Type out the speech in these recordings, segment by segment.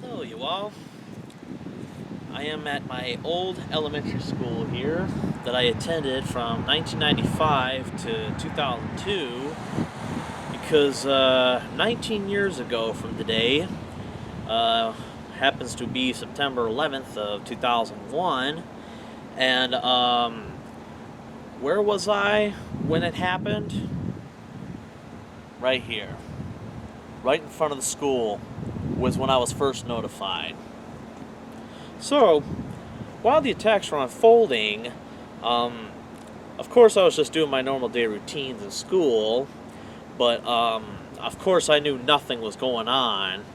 Hello, you all. I am at my old elementary school here that I attended from 1995 to 2002 because 19 years ago from today uh, happens to be September 11th of 2001. And where was I when it happened? Right here. Right in front of the school was when I was first notified. So, while the attacks were unfolding, um, of course I was just doing my normal day routines in school, but of course I knew nothing was going on.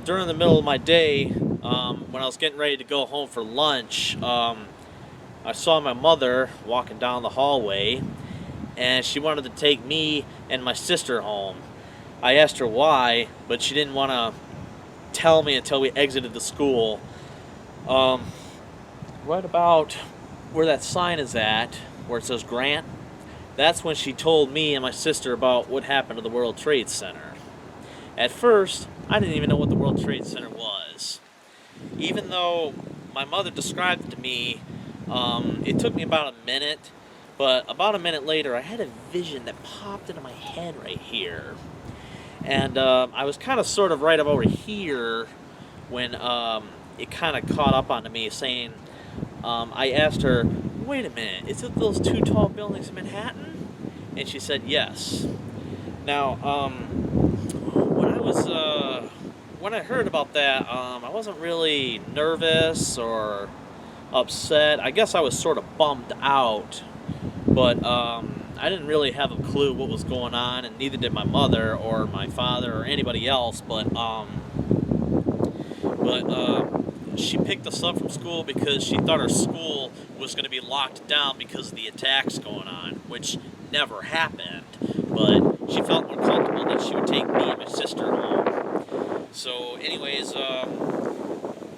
During the middle of my day, when I was getting ready to go home for lunch, I saw my mother walking down the hallway, and she wanted to take me and my sister home. I asked her why, but she didn't want to tell me until we exited the school. Um, right about where that sign is at, where it says Grant, that's when she told me and my sister about what happened to the World Trade Center. At first, I didn't even know what the World Trade Center was. Even though my mother described it to me, it took me about a minute, but about a minute later, I had a vision that popped into my head right here. And I was kind of sort of right over here when it kind of caught up onto me saying, I asked her, wait a minute, is it those two tall buildings in Manhattan? And she said, yes. Now, when I heard about that, I wasn't really nervous or upset. I guess I was sort of bummed out, but I didn't really have a clue what was going on, and neither did my mother or my father or anybody else. But she picked us up from school because she thought our school was going to be locked down because of the attacks going on, which never happened. But she felt more comfortable that she would take me and my sister home. So, anyways,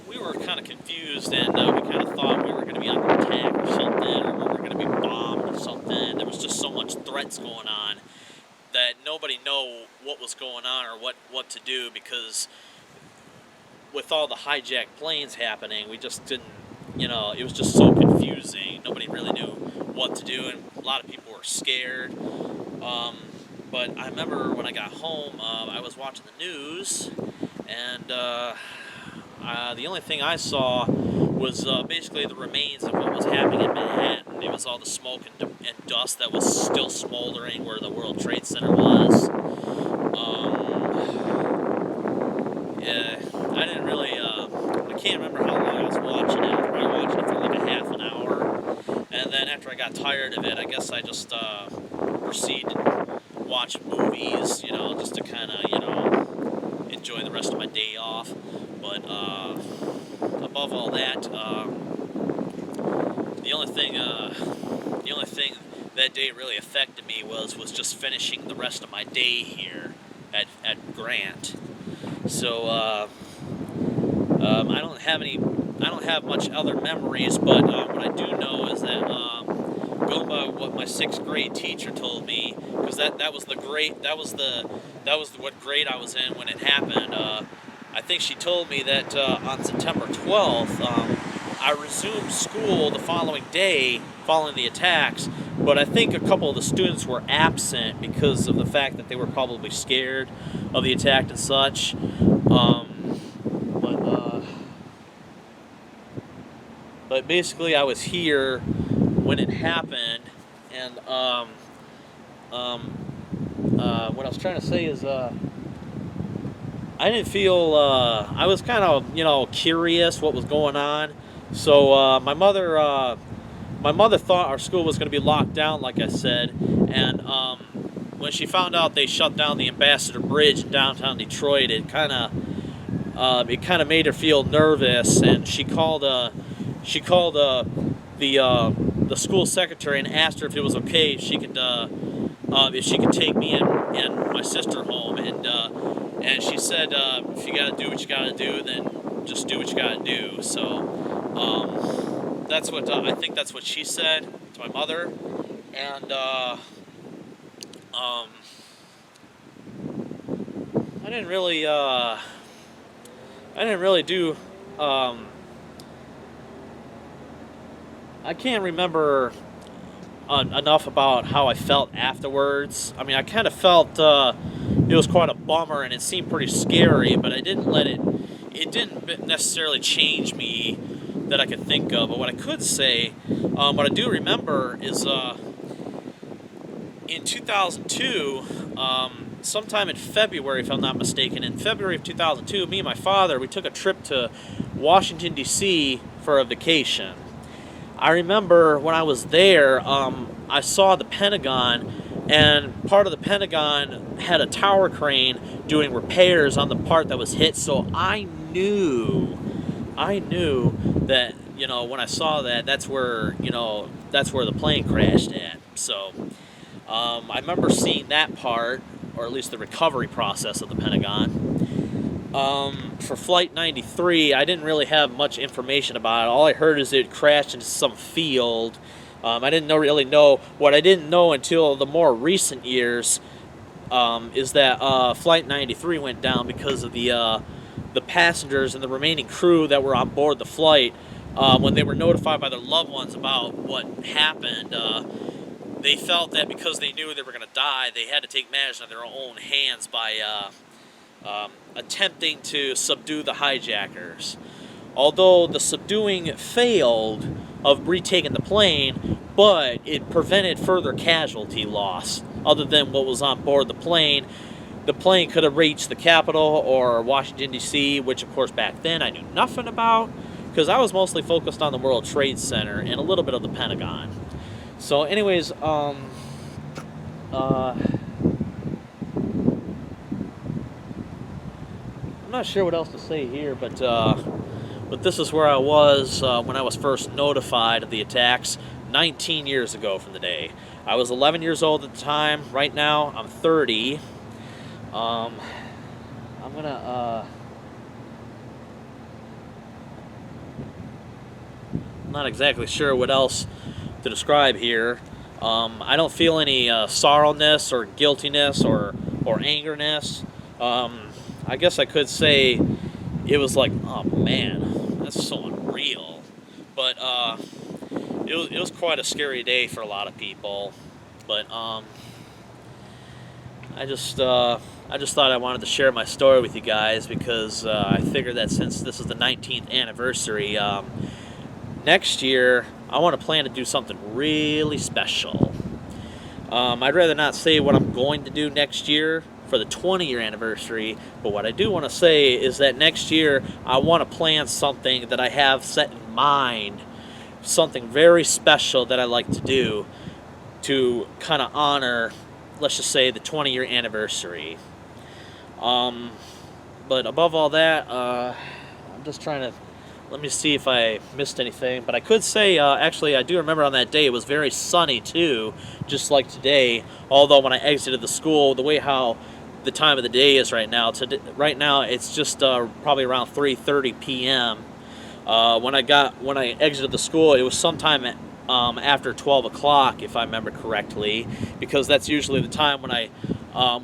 we were kind of confused, and we kind of thought we were going to be under attack or something, or we were going to be bombed or something. There was just so much threats going on that nobody knew what was going on or what to do, because with all the hijacked planes happening, we just didn't, it was just so confusing. Nobody really knew what to do, and a lot of people were scared. But I remember when I got home, I was watching the news, and the only thing I saw was basically the remains of what was happening in Manhattan. It was all the smoke and dust that was still smoldering where the World Trade Center was. Yeah, I didn't really, I can't remember how long I was watching it. I was probably watching it for like a half an hour. And then after I got tired of it, I guess I just proceeded to watch movies, just to kind of, enjoy the rest of my day off. But above all that, the only thing that day really affected me was just finishing the rest of my day here at Grant. So I don't have much other memories, but what I do know is that going by what my sixth grade teacher told me, because that was what grade I was in when it happened. I think she told me that on September 12th, I resumed school the following day following the attacks, but I think a couple of the students were absent because of the fact that they were probably scared of the attack and such. But basically, I was here when it happened, and what I was trying to say is, I didn't feel. I was kind of, curious what was going on. So my mother thought our school was going to be locked down, like I said, and when she found out they shut down the Ambassador Bridge in downtown Detroit, it kind of made her feel nervous, and she called the school secretary and asked her if it was okay if she could take me and my sister home, and she said, if you gotta do what you gotta do, then just do what you gotta do. So that's what I think that's what she said to my mother, and I didn't really I didn't really do. Um, I can't remember enough about how I felt afterwards. I mean, I kind of felt it was quite a bummer, and it seemed pretty scary. But I didn't let it. It didn't necessarily change me that I could think of. But what I could say, what I do remember is in 2002. Sometime in February, if I'm not mistaken, in February of 2002, me and my father, we took a trip to Washington, D.C. for a vacation. I remember when I was there, I saw the Pentagon, and part of the Pentagon had a tower crane doing repairs on the part that was hit, so I knew that, when I saw that, that's where the plane crashed at. So, I remember seeing that part, or at least the recovery process of the Pentagon. For Flight 93, I didn't really have much information about it. All I heard is it crashed into some field. I didn't really know. What I didn't know until the more recent years is that Flight 93 went down because of the passengers and the remaining crew that were on board the flight. When they were notified by their loved ones about what happened, they felt that because they knew they were going to die, they had to take matters in their own hands by attempting to subdue the hijackers. Although the subduing failed of retaking the plane, but it prevented further casualty loss other than what was on board the plane. The plane could have reached the Capitol or Washington, D.C., which, of course, back then I knew nothing about because I was mostly focused on the World Trade Center and a little bit of the Pentagon. So, anyways, I'm not sure what else to say here, but this is where I was when I was first notified of the attacks 19 years ago from the day. I was 11 years old at the time. Right now, I'm 30. I'm not exactly sure what else to describe here. I don't feel any sorrowness or guiltiness or angerness. I guess I could say it was like, oh man, that's so unreal. But it was quite a scary day for a lot of people. But I just thought I wanted to share my story with you guys because I figured that since this is the 19th anniversary, next year I want to plan to do something really special. I'd rather not say what I'm going to do next year for the 20-year anniversary, but what I do want to say is that next year I want to plan something that I have set in mind, something very special that I like to do to kind of honor, let's just say, the 20-year anniversary. But above all that, I'm just trying to, let me see if I missed anything. But I could say, actually, I do remember on that day it was very sunny too, just like today. Although when I exited the school, the way how the time of the day is right now, right now it's just probably around 3:30 p.m. When I exited the school, it was sometime after 12 o'clock, if I remember correctly, because that's usually the time when I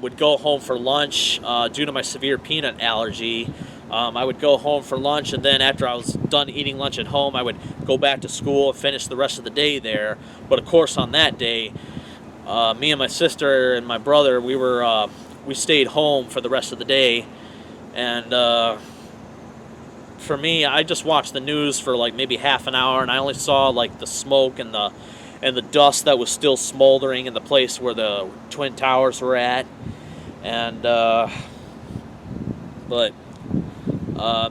would go home for lunch due to my severe peanut allergy. I would go home for lunch, and then after I was done eating lunch at home, I would go back to school and finish the rest of the day there. But of course, on that day, me and my sister and my brother, we stayed home for the rest of the day. And for me, I just watched the news for like maybe half an hour, and I only saw like the smoke and the dust that was still smoldering in the place where the Twin Towers were at. And but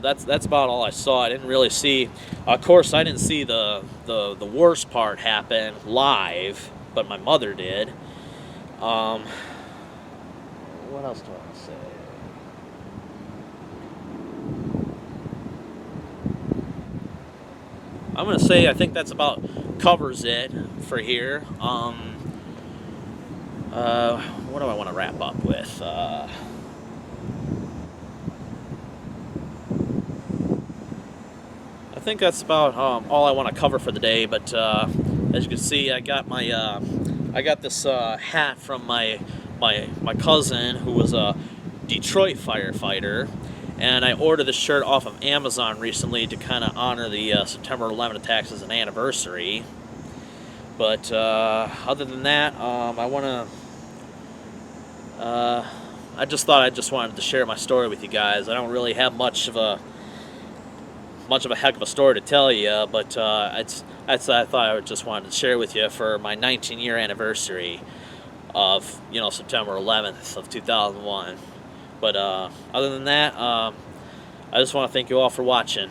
that's about all I saw. I didn't really see. Of course, I didn't see the worst part happen live, but my mother did. What else do I want to say? I'm going to say I think that's about covers it for here. What do I want to wrap up with? I think that's about all I want to cover for the day. But as you can see, I got this hat from my cousin, who was a Detroit firefighter, and I ordered this shirt off of Amazon recently to kind of honor the September 11th attacks as an anniversary. But other than that, I just thought I just wanted to share my story with you guys. I don't really have much of a heck of a story to tell you, but I thought I just wanted to share with you for my 19-year anniversary of September 11th of 2001. But other than that, I just want to thank you all for watching.